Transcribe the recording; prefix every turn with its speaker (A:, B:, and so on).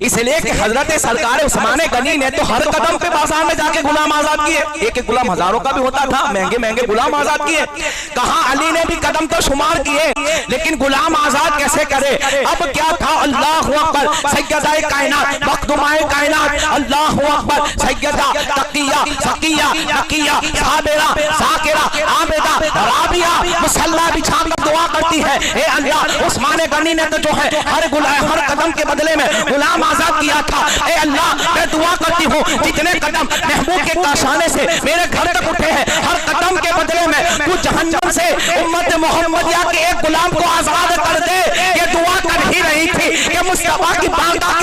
A: इसलिए कि हजरत सरकार उस्मान गनी ने तो हर कदम पे बाजार में जाके गुलाम आजाद किए। एक एक गुलाम हजारों का भी होता था, महंगे महंगे गुलाम आजाद किए। कहा अली ने भी कदम तो शुमार किए, लेकिन गुलाम आजाद कैसे करे। अब क्या था, अल्लाह अकबर, सैयदा कायनात, मखदूमाए कायनात, अल्लाह अकबर, सैयदा तकिया सकिया नकिया साबिरा साकिरा आबिदा राबिया मुसल्ला बिछाकर दुआ करती है, ए अल्लाह उस्मान गनी ने तो जो है हर कदम के बदले में गुलाम आजाद किया था। ए अल्लाह मैं दुआ करती हूँ जितने कदम महबूब के काशाने से मेरे घर तक उठे हैं, हर कदम के बदले में तू जहन्नम से उम्मत मोहम्मदिया के एक गुलाम को आजाद कर दे। ये दुआ कर ही रही थी कि मुस्तफा की बारगाह